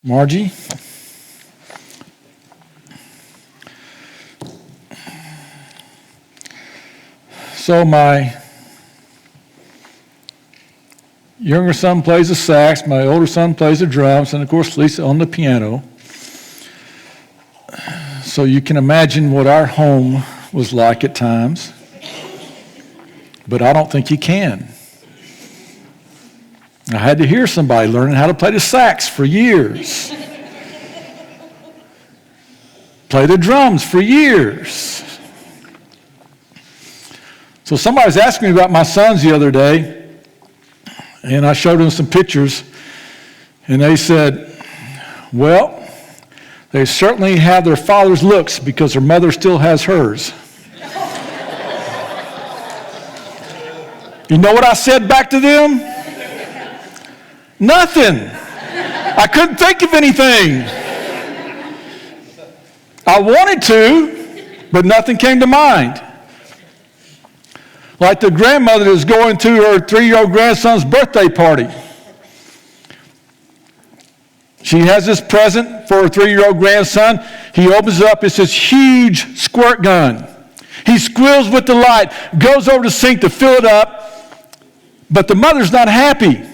Margie. So my younger son plays the sax, my older son plays the drums, and of course Lisa on the piano. So you can imagine what our home was like at times, but I don't think you can. I had to hear somebody learning how to play the sax for years. Play the drums for years. So somebody was asking me about my sons the other day, and I showed them some pictures, and they said, well, they certainly have their father's looks because their mother still has hers. You know what I said back to them? Nothing. I couldn't think of anything. I wanted to, but nothing came to mind. Like the grandmother that's going to her 3-year-old grandson's birthday party. She has this present for her 3-year-old grandson. He opens it up, it's this huge squirt gun. He squeals with delight, goes over to the sink to fill it up, but the mother's not happy.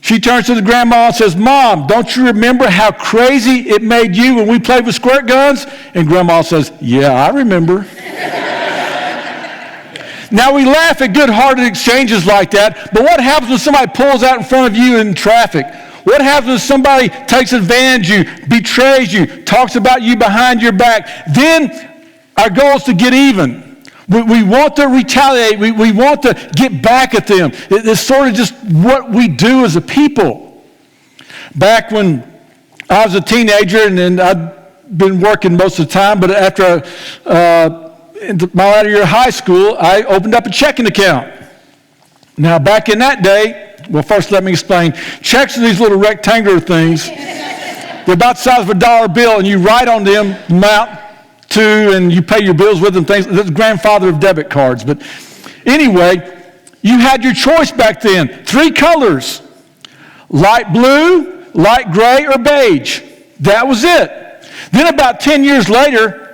She turns to the grandma and says, Mom, don't you remember how crazy it made you when we played with squirt guns? And grandma says, yeah, I remember. Now, we laugh at good-hearted exchanges like that, but what happens when somebody pulls out in front of you in traffic? What happens when somebody takes advantage of you, betrays you, talks about you behind your back? Then our goal is to get even. We want to retaliate. We want to get back at them. It's sort of just what we do as a people. Back when I was a teenager, and then I'd been working most of the time, but after in my latter year of high school, I opened up a checking account. Now, back in that day, well, first let me explain. Checks are these little rectangular things. They're about the size of a dollar bill, and you write on them amount to, and you pay your bills with them, things. That's the grandfather of debit cards. But anyway, you had your choice back then. 3 colors: light blue, light gray, or beige. That was it. Then about 10 years later,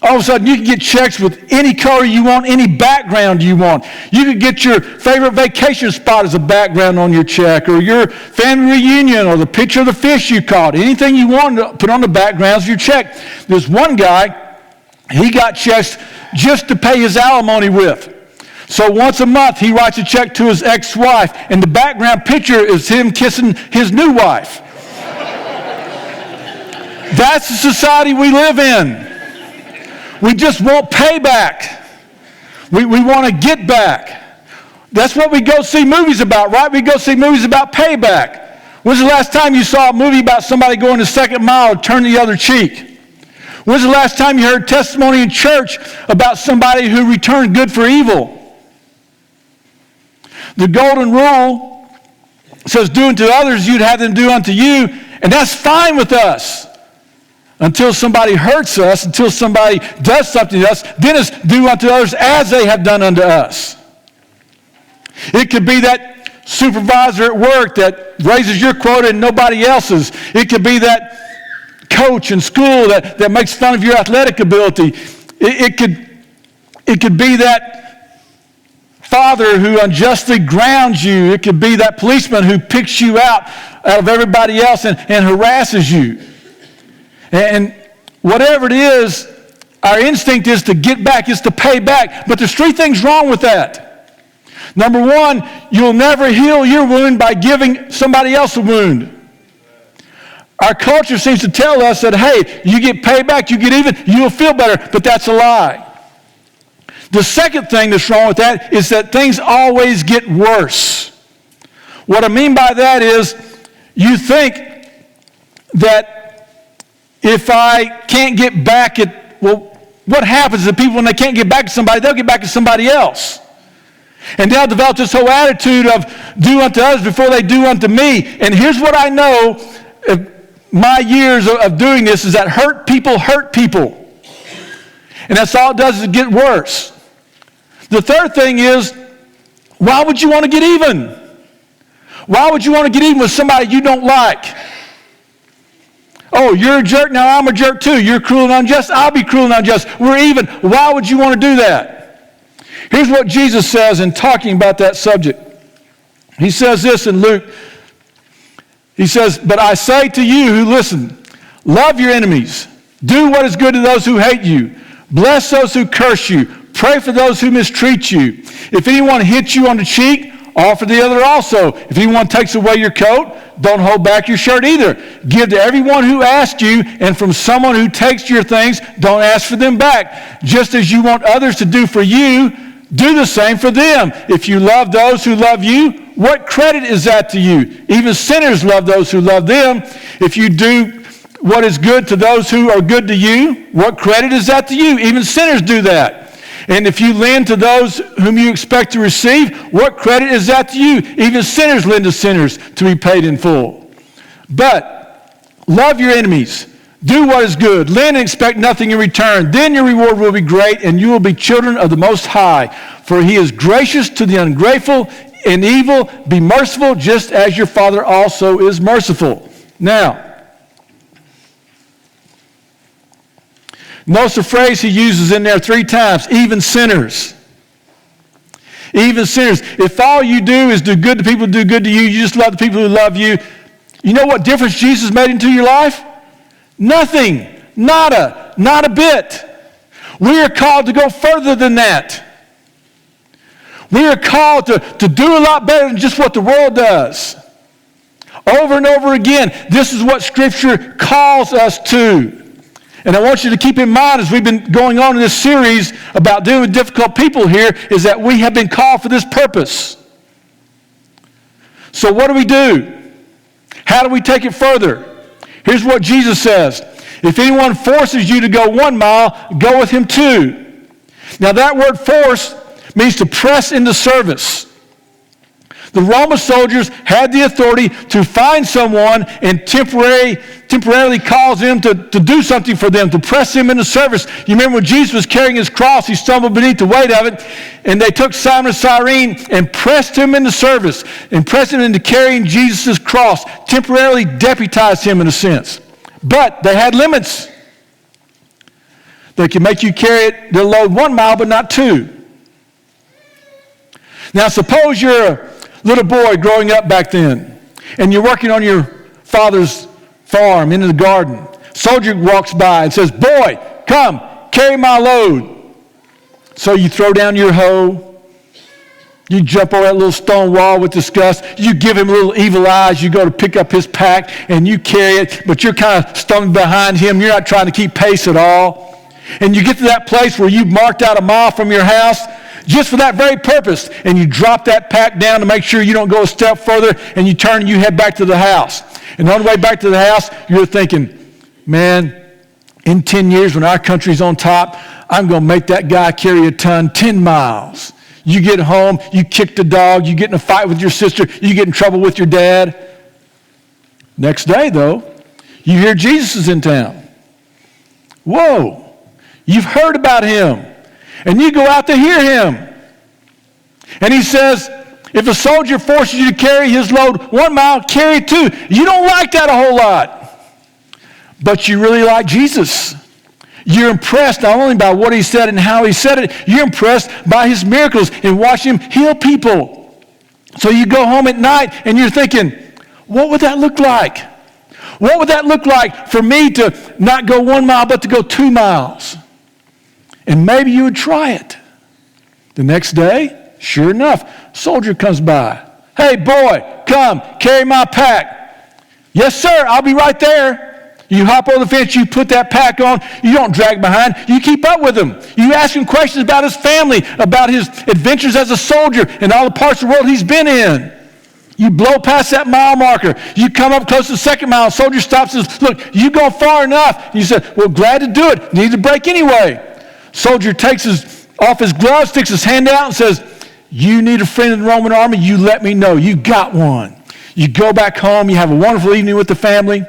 all of a sudden, you can get checks with any color you want, any background you want. You could get your favorite vacation spot as a background on your check, or your family reunion, or the picture of the fish you caught. Anything you want to put on the backgrounds of your check. There's one guy, he got checks just to pay his alimony with. So once a month, he writes a check to his ex-wife, and the background picture is him kissing his new wife. That's the society we live in. We just want payback. We want to get back. That's what we go see movies about, right? We go see movies about payback. When's the last time you saw a movie about somebody going the second mile or turn the other cheek? When's the last time you heard testimony in church about somebody who returned good for evil? The golden rule says, do unto others, you'd have them do unto you, and that's fine with us. Until somebody hurts us, until somebody does something to us, then it's do unto others as they have done unto us. It could be that supervisor at work that raises your quota and nobody else's. It could be that coach in school that makes fun of your athletic ability. It could be that father who unjustly grounds you. It could be that policeman who picks you out of everybody else and harasses you. And whatever it is, our instinct is to get back, is to pay back. But there's 3 things wrong with that. Number 1, you'll never heal your wound by giving somebody else a wound. Our culture seems to tell us that, hey, you get payback, you get even, you'll feel better, but that's a lie. The second thing that's wrong with that is that things always get worse. What I mean by that is you think that if I can't get back at, well, what happens to people when they can't get back to somebody? They'll get back to somebody else. And they'll develop this whole attitude of do unto others before they do unto me. And here's what I know of my years of doing this is that hurt people hurt people. And that's all it does is get worse. The third thing is, why would you want to get even? Why would you want to get even with somebody you don't like? Oh, you're a jerk, now I'm a jerk too. You're cruel and unjust, I'll be cruel and unjust. We're even. Why would you want to do that? Here's what Jesus says in talking about that subject. He says this in Luke. He says, but I say to you who listen, love your enemies. Do what is good to those who hate you. Bless those who curse you. Pray for those who mistreat you. If anyone hits you on the cheek, offer the other also. If anyone takes away your coat, don't hold back your shirt either. Give to everyone who asks you, and from someone who takes your things, don't ask for them back. Just as you want others to do for you, do the same for them. If you love those who love you, what credit is that to you? Even sinners love those who love them. If you do what is good to those who are good to you, what credit is that to you? Even sinners do that. And if you lend to those whom you expect to receive, what credit is that to you? Even sinners lend to sinners to be paid in full. But love your enemies. Do what is good. Lend and expect nothing in return. Then your reward will be great, and you will be children of the Most High. For he is gracious to the ungrateful and evil. Be merciful, just as your Father also is merciful. Now, notice the phrase he uses in there 3 times, even sinners. Even sinners. If all you do is do good to people who do good to you, you just love the people who love you, you know what difference Jesus made into your life? Nothing. Nada. Not a bit. We are called to go further than that. We are called to do a lot better than just what the world does. Over and over again, this is what Scripture calls us to. And I want you to keep in mind as we've been going on in this series about dealing with difficult people here is that we have been called for this purpose. So what do? How do we take it further? Here's what Jesus says. If anyone forces you to go 1 mile, go with him 2. Now that word force means to press into service. The Roman soldiers had the authority to find someone and temporarily cause them to do something for them, to press them into service. You remember when Jesus was carrying his cross, he stumbled beneath the weight of it, and they took Simon of Cyrene and pressed him into service, and pressed him into carrying Jesus' cross, temporarily deputized him in a sense. But they had limits. They could make you carry their load 1 mile, but not 2. Now suppose you're a little boy growing up back then, and you're working on your father's farm in the garden. Soldier walks by and says, boy, come, carry my load. So you throw down your hoe. You jump over that little stone wall with disgust. You give him a little evil eyes. You go to pick up his pack, and you carry it, but you're kind of stumbling behind him. You're not trying to keep pace at all. And you get to that place where you've marked out 1 mile from your house, just for that very purpose, and you drop that pack down to make sure you don't go a step further, and you turn and you head back to the house. And on the way back to the house, you're thinking, man, in 10 years when our country's on top, I'm going to make that guy carry a ton 10 miles. You get home, you kick the dog, you get in a fight with your sister, you get in trouble with your dad. Next day, though, you hear Jesus is in town. Whoa, you've heard about him. And you go out to hear him. And he says, if a soldier forces you to carry his load 1 mile, carry it 2. You don't like that a whole lot. But you really like Jesus. You're impressed not only by what he said and how he said it, you're impressed by his miracles and watching him heal people. So you go home at night and you're thinking, what would that look like? What would that look like for me to not go 1 mile but to go 2 miles? And maybe you would try it. The next day, sure enough, soldier comes by. Hey, boy, come, carry my pack. Yes, sir, I'll be right there. You hop over the fence, you put that pack on, you don't drag behind, you keep up with him. You ask him questions about his family, about his adventures as a soldier, and all the parts of the world he's been in. You blow past that mile marker. You come up close to the 2nd mile, soldier stops and says, look, you've gone far enough. You said, well, glad to do it. Need a break anyway. Soldier takes off his gloves, sticks his hand out and says, you need a friend in the Roman army, you let me know. You got one. You go back home, you have a wonderful evening with the family.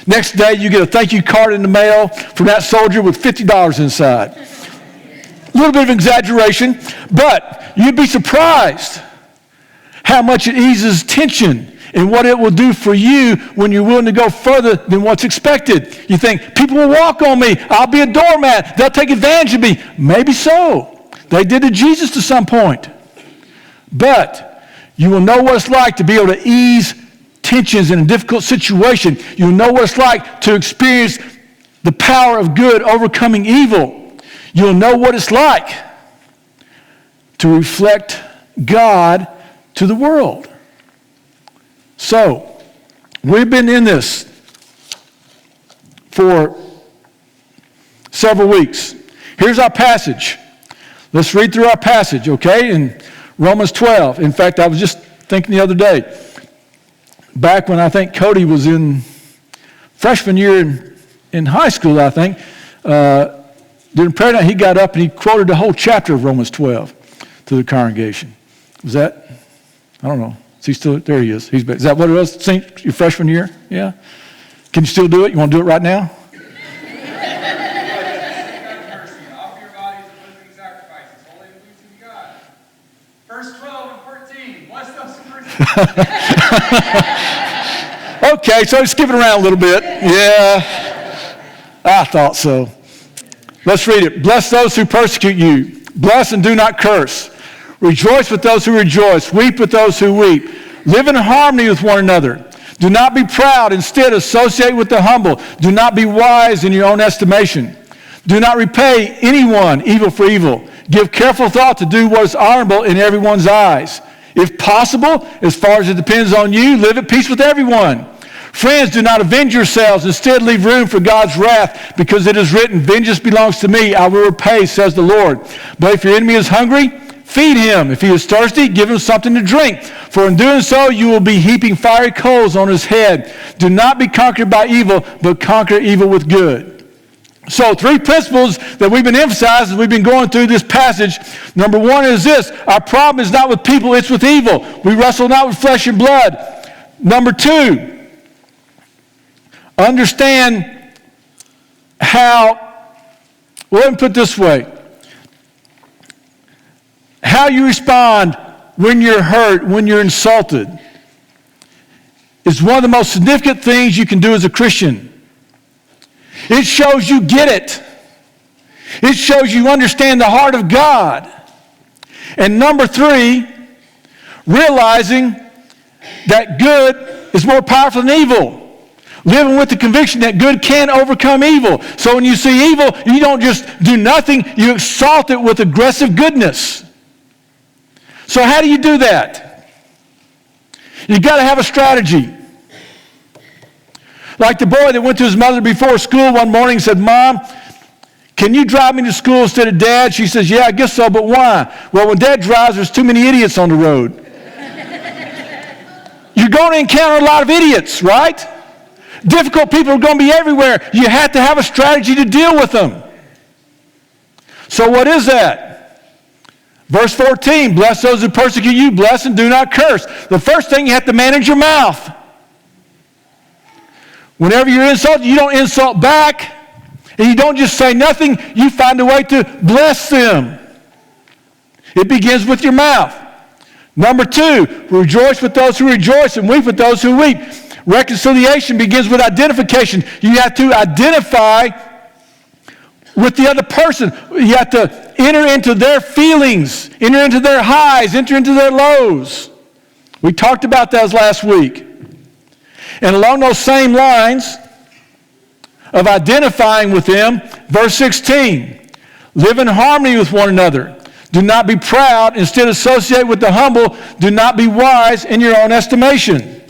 Next day, you get a thank you card in the mail from that soldier with $50 inside. A little bit of exaggeration, but you'd be surprised how much it eases tension and what it will do for you when you're willing to go further than what's expected. You think, people will walk on me. I'll be a doormat. They'll take advantage of me. Maybe so. They did to Jesus to some point. But you will know what it's like to be able to ease tensions in a difficult situation. You'll know what it's like to experience the power of good overcoming evil. You'll know what it's like to reflect God to the world. So, we've been in this for several weeks. Here's our passage. Let's read through our passage, okay? In Romans 12. In fact, I was just thinking the other day, back when I think Cody was in freshman year in high school, I think, during prayer night, he got up and he quoted the whole chapter of Romans 12 to the congregation. Was that, I don't know. Is he still, there he is. Is that what it was, your freshman year? Yeah? Can you still do it? You want to do it right now? Offer your bodies as living sacrifices, holy and pleasing to God. Verse 12 and 14. Bless those who persecute. Okay, so skip it around a little bit. Yeah, I thought so. Let's read it. Bless those who persecute you. Bless and do not curse. Rejoice with those who rejoice. Weep with those who weep. Live in harmony with one another. Do not be proud. Instead, associate with the humble. Do not be wise in your own estimation. Do not repay anyone evil for evil. Give careful thought to do what is honorable in everyone's eyes. If possible, as far as it depends on you, live at peace with everyone. Friends, do not avenge yourselves. Instead, leave room for God's wrath, because it is written, vengeance belongs to me. I will repay, says the Lord. But if your enemy is hungry, feed him. If he is thirsty, give him something to drink. For in doing so, you will be heaping fiery coals on his head. Do not be conquered by evil, but conquer evil with good. So 3 principles that we've been emphasizing as we've been going through this passage. Number 1 is this: our problem is not with people, it's with evil. We wrestle not with flesh and blood. Number 2, understand how, well, let me put it this way. How you respond when you're hurt, when you're insulted, is one of the most significant things you can do as a Christian. It shows you get it. It shows you understand the heart of God. And number 3, realizing that good is more powerful than evil. Living with the conviction that good can overcome evil. So when you see evil, you don't just do nothing, you exalt it with aggressive goodness. So how do you do that? You've got to have a strategy. Like the boy that went to his mother before school one morning and said, Mom, can you drive me to school instead of Dad? She says, yeah, I guess so, but why? Well, when Dad drives, there's too many idiots on the road. You're going to encounter a lot of idiots, right? Difficult people are going to be everywhere. You have to have a strategy to deal with them. So what is that? Verse 14, bless those who persecute you, bless and do not curse. The first thing, you have to manage your mouth. Whenever you're insulted, you don't insult back. And you don't just say nothing, you find a way to bless them. It begins with your mouth. Number 2, rejoice with those who rejoice and weep with those who weep. Reconciliation begins with identification. You have to identify with the other person. You have to enter into their feelings, enter into their highs, enter into their lows. We talked about that last week. And along those same lines of identifying with them, verse 16, live in harmony with one another. Do not be proud. Instead, associate with the humble. Do not be wise in your own estimation.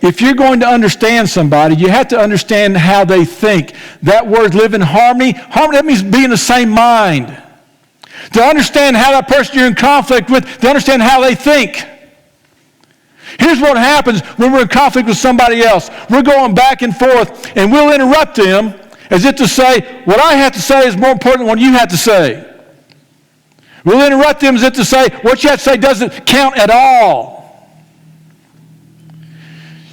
If you're going to understand somebody, you have to understand how they think. That word, live in harmony, that means be in the same mind. To understand how that person you're in conflict with, to understand how they think. Here's what happens when we're in conflict with somebody else. We're going back and forth, and we'll interrupt them as if to say, what I have to say is more important than what you have to say. We'll interrupt them as if to say, what you have to say doesn't count at all.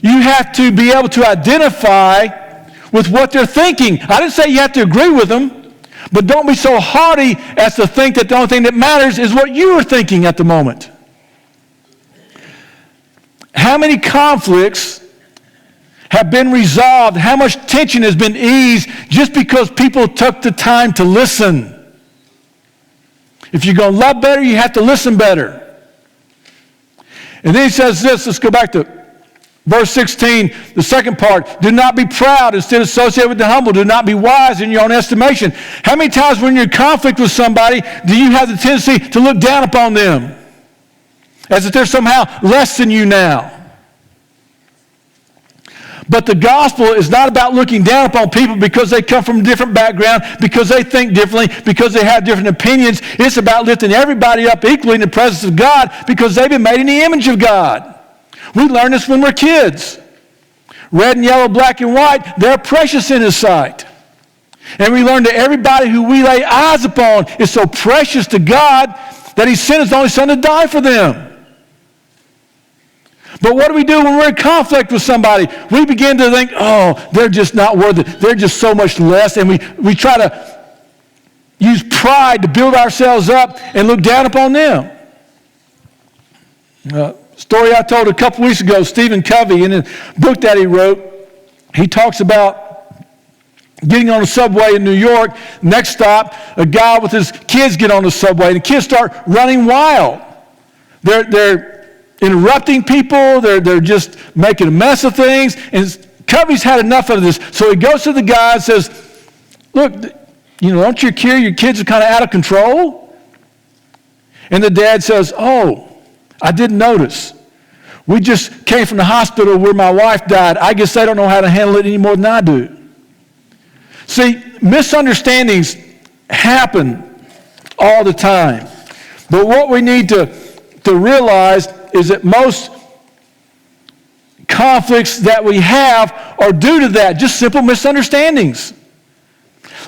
You have to be able to identify with what they're thinking. I didn't say you have to agree with them. But don't be so hardy as to think that the only thing that matters is what you are thinking at the moment. How many conflicts have been resolved? How much tension has been eased just because people took the time to listen? If you're going to love better, you have to listen better. And then he says this, let's go back to verse 16, the second part. Do not be proud, instead associate with the humble. Do not be wise in your own estimation. How many times when you're in conflict with somebody do you have the tendency to look down upon them as if they're somehow less than you now? But the gospel is not about looking down upon people because they come from a different background, because they think differently, because they have different opinions. It's about lifting everybody up equally in the presence of God because they've been made in the image of God. We learn this when we're kids. Red and yellow, black and white, they're precious in His sight. And we learn that everybody who we lay eyes upon is so precious to God that He sent His only Son to die for them. But what do we do when we're in conflict with somebody? We begin to think, oh, they're just not worth it. They're just so much less. And we try to use pride to build ourselves up and look down upon them. Story I told a couple weeks ago, Stephen Covey, in a book that he wrote, he talks about getting on a subway in New York. Next stop, a guy with his kids get on the subway, and the kids start running wild. They're interrupting people. They're just making a mess of things. And Covey's had enough of this. So he goes to the guy and says, look, don't you care your kids are kind of out of control? And the dad says, oh, I didn't notice. We just came from the hospital where my wife died. I guess they don't know how to handle it any more than I do. See, misunderstandings happen all the time. But what we need to realize is that most conflicts that we have are due to that, just simple misunderstandings.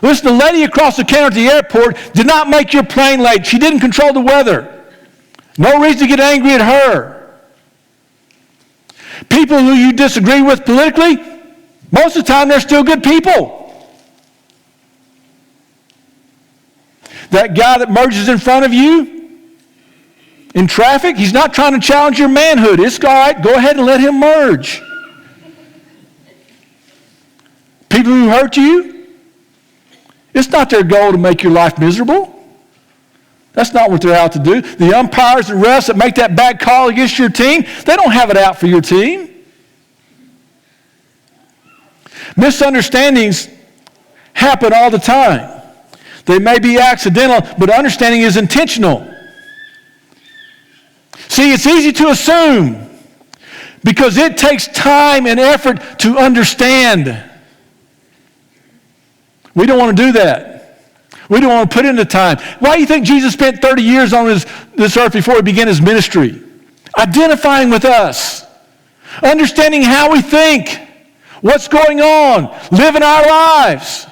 Listen, the lady across the counter at the airport did not make your plane late. She didn't control the weather. No reason to get angry at her. People who you disagree with politically, most of the time they're still good people. That guy that merges in front of you in traffic, he's not trying to challenge your manhood. It's all right. Go ahead and let him merge. People who hurt you, it's not their goal to make your life miserable. That's not what they're out to do. The umpires and refs that make that bad call against your team, they don't have it out for your team. Misunderstandings happen all the time. They may be accidental, but understanding is intentional. See, it's easy to assume because it takes time and effort to understand. We don't want to do that. We don't want to put in the time. Why do you think Jesus spent 30 years on this earth before He began His ministry? Identifying with us. Understanding how we think. What's going on. Living our lives.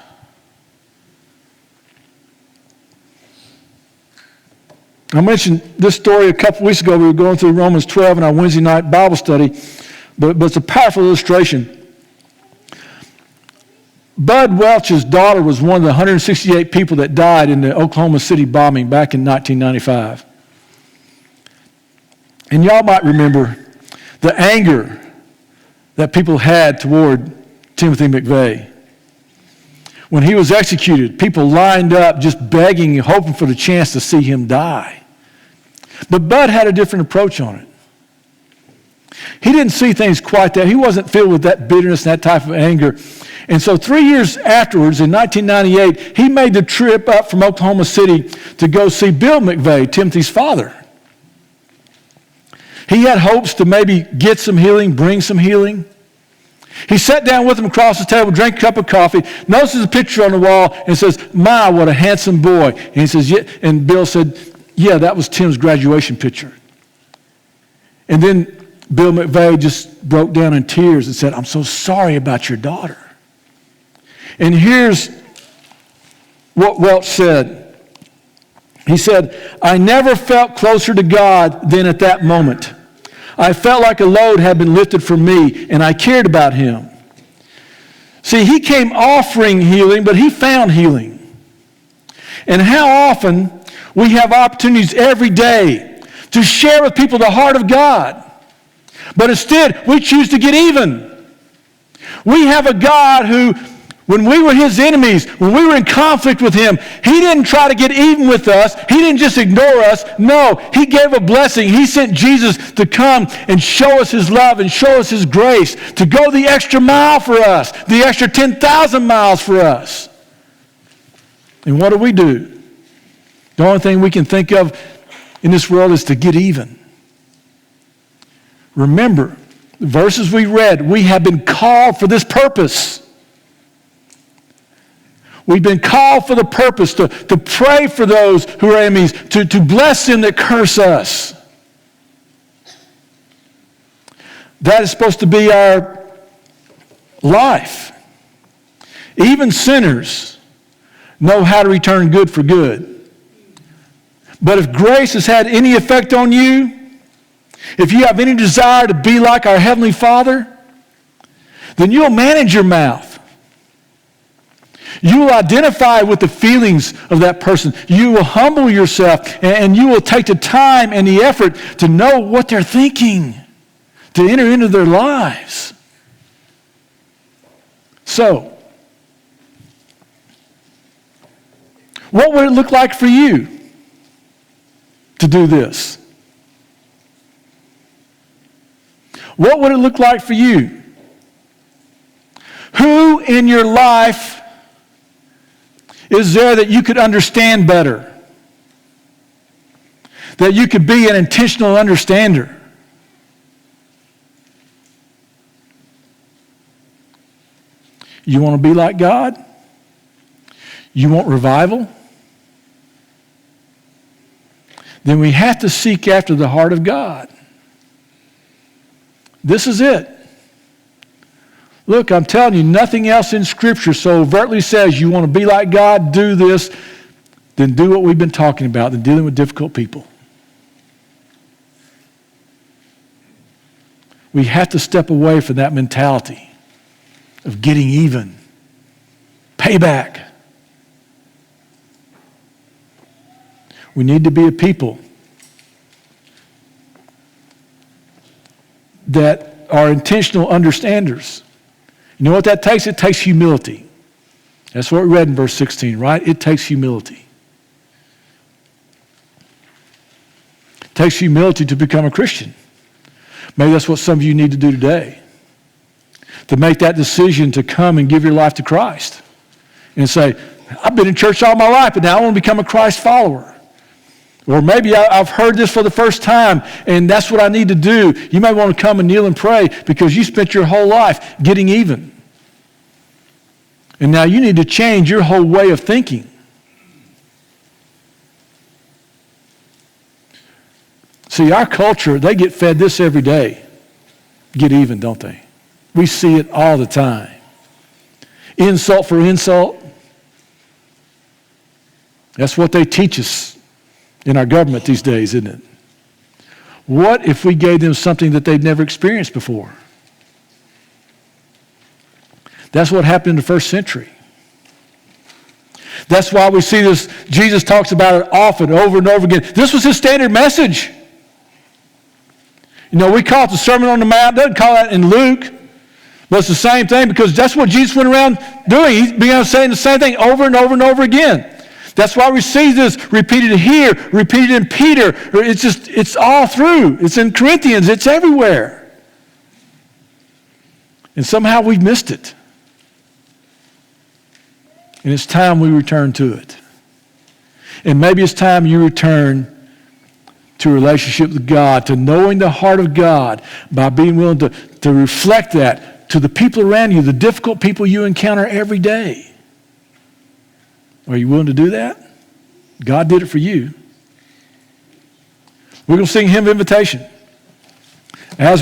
I mentioned this story a couple weeks ago. We were going through Romans 12 in our Wednesday night Bible study, but it's a powerful illustration. Bud Welch's daughter was one of the 168 people that died in the Oklahoma City bombing back in 1995. And y'all might remember the anger that people had toward Timothy McVeigh. When he was executed, people lined up just begging and hoping for the chance to see him die. But Bud had a different approach on it. He didn't see things quite that. He wasn't filled with that bitterness and that type of anger. And so 3 years afterwards, in 1998, he made the trip up from Oklahoma City to go see Bill McVeigh, Timothy's father. He had hopes to maybe get some healing, bring some healing. He sat down with him across the table, drank a cup of coffee, notices a picture on the wall, and says, "My, what a handsome boy." And he says, "Yeah." And Bill said, "Yeah, that was Tim's graduation picture." And then Bill McVeigh just broke down in tears and said, "I'm so sorry about your daughter." And here's what Welch said. He said, "I never felt closer to God than at that moment. I felt like a load had been lifted from me, and I cared about him." See, he came offering healing, but he found healing. And how often we have opportunities every day to share with people the heart of God. But instead, we choose to get even. We have a God who, when we were his enemies, when we were in conflict with him, he didn't try to get even with us. He didn't just ignore us. No, he gave a blessing. He sent Jesus to come and show us his love and show us his grace, to go the extra mile for us, the extra 10,000 miles for us. And what do? The only thing we can think of in this world is to get even. Remember, the verses we read, we have been called for this purpose. We've been called for the purpose to pray for those who are enemies, to bless them that curse us. That is supposed to be our life. Even sinners know how to return good for good. But if grace has had any effect on you, if you have any desire to be like our Heavenly Father, then you'll manage your mouth. You will identify with the feelings of that person. You will humble yourself, and you will take the time and the effort to know what they're thinking, to enter into their lives. So, what would it look like for you to do this? What would it look like for you? Who in your life is there that you could understand better? That you could be an intentional understander? You want to be like God? You want revival? Then we have to seek after the heart of God. This is it. Look, I'm telling you, nothing else in Scripture so overtly says you want to be like God, do this, then do what we've been talking about, than dealing with difficult people. We have to step away from that mentality of getting even, payback. We need to be a people that are intentional understanders. You know what that takes? It takes humility. That's what we read in verse 16, right? It takes humility. It takes humility to become a Christian. Maybe that's what some of you need to do today. To make that decision to come and give your life to Christ. And say, I've been in church all my life, but now I want to become a Christ follower. Or maybe I've heard this for the first time, and that's what I need to do. You may want to come and kneel and pray because you spent your whole life getting even. And now you need to change your whole way of thinking. See, our culture, they get fed this every day. Get even, don't they? We see it all the time. Insult for insult. That's what they teach us in our government these days, isn't it? What if we gave them something that they'd never experienced before? That's what happened in the first century. That's why we see this. Jesus talks about it often, over and over again. This was his standard message. You know, we call it the Sermon on the Mount. Doesn't call that in Luke. But it's the same thing because that's what Jesus went around doing. He began saying the same thing over and over and over again. That's why we see this repeated here, repeated in Peter. It's all through. It's in Corinthians. It's everywhere. And somehow we've missed it. And it's time we return to it. And maybe it's time you return to a relationship with God, to knowing the heart of God by being willing to reflect that to the people around you, the difficult people you encounter every day. Are you willing to do that? God did it for you. We're going to sing Hymn of Invitation. As